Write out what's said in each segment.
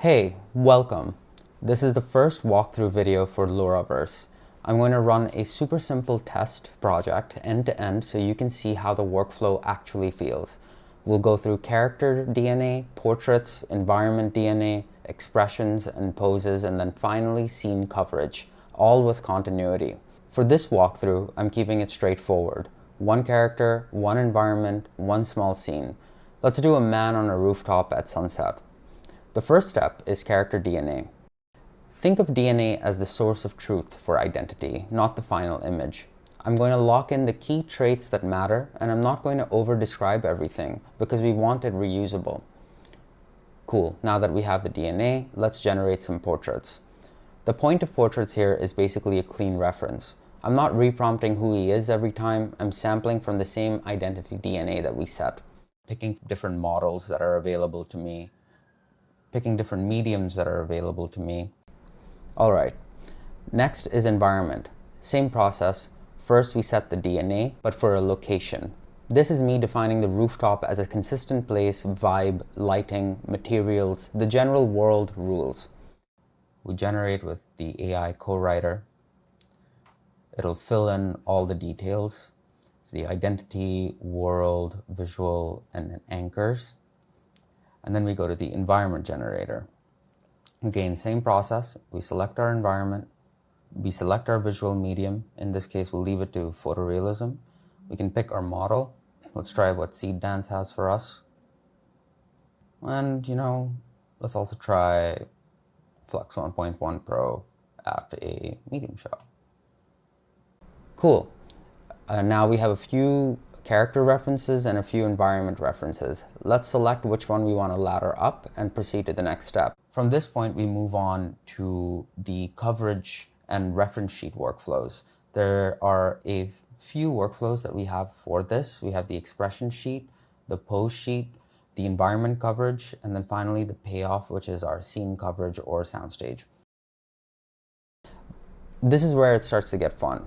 Hey, welcome. This is the first walkthrough video for Loraverse. I'm going to run a super simple test project end to end so you can see how the workflow actually feels. We'll go through character DNA, portraits, environment DNA, expressions and poses, and then finally scene coverage, all with continuity. For this walkthrough, I'm keeping it straightforward. One character, one environment, one small scene. Let's do a man on a rooftop at sunset. The first step is character DNA. Think of DNA as the source of truth for identity, not the final image. I'm going to lock in the key traits that matter, and I'm not going to over-describe everything because we want it reusable. Cool, now that we have the DNA, let's generate some portraits. The point of portraits here is basically a clean reference. I'm not reprompting who he is every time, I'm sampling from the same identity DNA that we set, picking different models that are available to me, picking different mediums that are available to me. All right, next is environment. Same process. First we set the DNA, but for a location. This is me defining the rooftop as a consistent place, vibe, lighting, materials, the general world rules. We generate with the AI co-writer. It'll fill in all the details. So the identity, world, visual, and then anchors. And then we go to the environment generator. Again, same process. We select our environment. We select our visual medium. In this case, we'll leave it to photorealism. We can pick our model. Let's try what Seed Dance has for us. And, let's also try Flex 1.1 Pro at a medium shot. Cool. Now we have a few character references and a few environment references. Let's select which one we want to ladder up and proceed to the next step. From this point, we move on to the coverage and reference sheet workflows. There are a few workflows that we have for this. We have the expression sheet, the pose sheet, the environment coverage, and then finally the payoff, which is our scene coverage or soundstage. This is where it starts to get fun.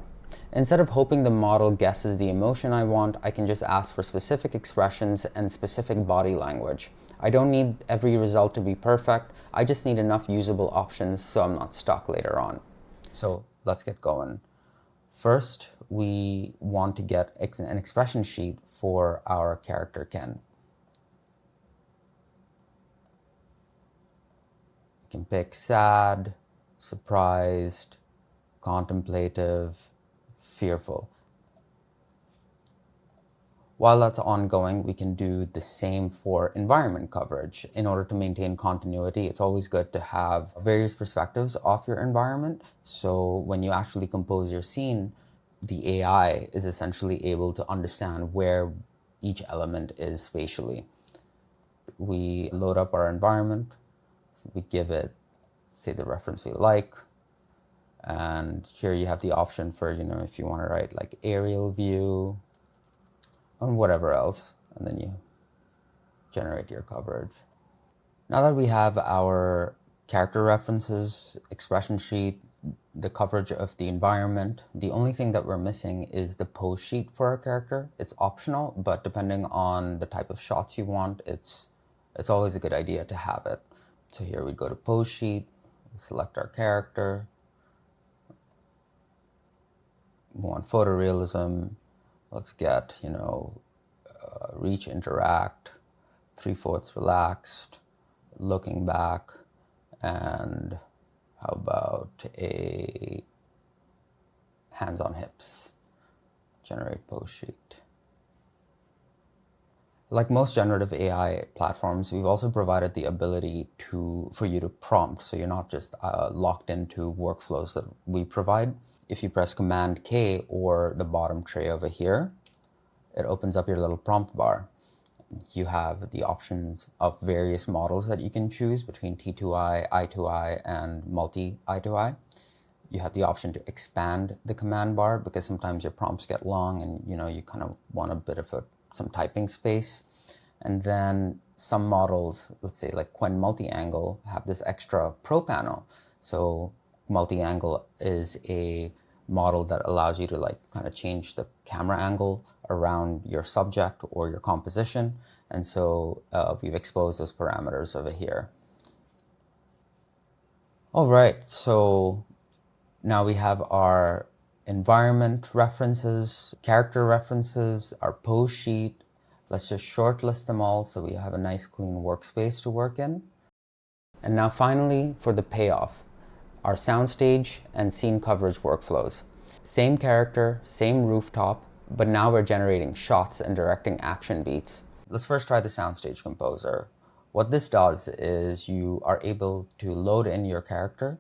Instead of hoping the model guesses the emotion I want, I can just ask for specific expressions and specific body language. I don't need every result to be perfect. I just need enough usable options so I'm not stuck later on. So let's get going. First, we want to get an expression sheet for our character Ken. You can pick sad, surprised, contemplative, fearful. While that's ongoing, we can do the same for environment coverage. In order to maintain continuity, it's always good to have various perspectives of your environment. So when you actually compose your scene, the AI is essentially able to understand where each element is spatially. We load up our environment. So we give it, say, the reference we like. And here you have the option for, if you want to write like aerial view and whatever else, and then you generate your coverage. Now that we have our character references, expression sheet, the coverage of the environment, the only thing that we're missing is the pose sheet for our character. It's optional, but depending on the type of shots you want, it's always a good idea to have it. So here we go to pose sheet, select our character. We want photorealism. Let's get, reach, interact, 3/4 relaxed, looking back, and how about a hands on hips, generate pose sheet. Like most generative AI platforms, we've also provided the ability for you to prompt, so you're not just locked into workflows that we provide. If you press Command K or the bottom tray over here, it opens up your little prompt bar. You have the options of various models that you can choose between T2I, I2I, and multi-I2I. You have the option to expand the command bar because sometimes your prompts get long and you kind of want a bit of some typing space. And then some models, let's say like Qwen Multi-Angle, have this extra Pro panel. So multi-angle is a model that allows you to kind of change the camera angle around your subject or your composition. And so we've exposed those parameters over here. All right, so now we have our environment references, character references, our pose sheet. Let's just shortlist them all so we have a nice clean workspace to work in. And now finally, for the payoff, our soundstage and scene coverage workflows. Same character, same rooftop, but now we're generating shots and directing action beats. Let's first try the soundstage composer. What this does is you are able to load in your character.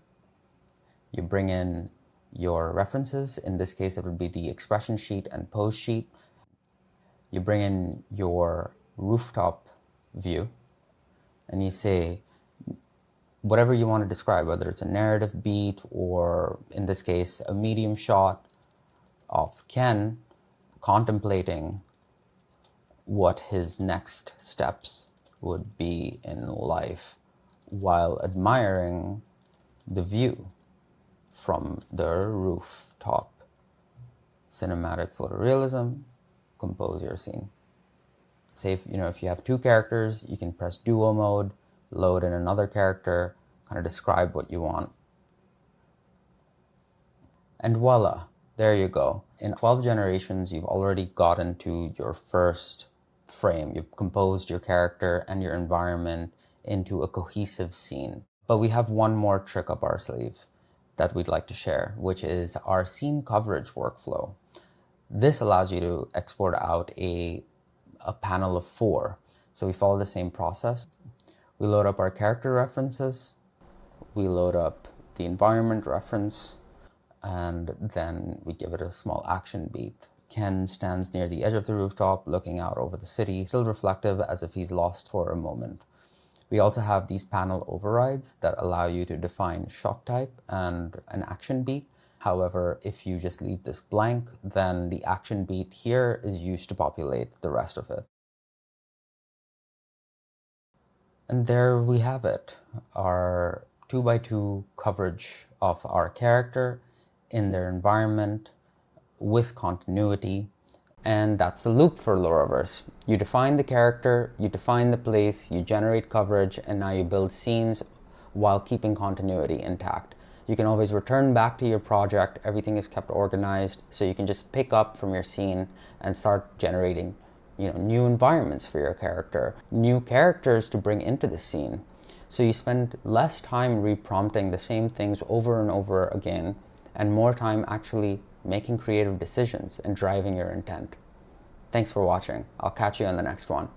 You bring in your references. In this case, it would be the expression sheet and pose sheet. You bring in your rooftop view and you say whatever you want to describe, whether it's a narrative beat or, in this case, a medium shot of Ken contemplating what his next steps would be in life while admiring the view from the rooftop. Cinematic photorealism, compose your scene. Say if you have two characters, you can press duo mode, load in another character, kind of describe what you want. And voila, there you go. In 12 generations, you've already gotten to your first frame. You've composed your character and your environment into a cohesive scene. But we have one more trick up our sleeve that we'd like to share, which is our scene coverage workflow. This allows you to export out a panel of 4. So we follow the same process. We load up our character references, we load up the environment reference, and then we give it a small action beat. Ken stands near the edge of the rooftop, looking out over the city, still reflective as if he's lost for a moment. We also have these panel overrides that allow you to define shot type and an action beat. However, if you just leave this blank, then the action beat here is used to populate the rest of it. And there we have it, our 2x2 coverage of our character in their environment with continuity. And that's the loop for Loraverse. You define the character, you define the place, you generate coverage, and now you build scenes while keeping continuity intact. You can always return back to your project, everything is kept organized, so you can just pick up from your scene and start generating new environments for your character, new characters to bring into the scene. So you spend less time reprompting the same things over and over again, and more time actually making creative decisions and driving your intent. Thanks for watching. I'll catch you on the next one.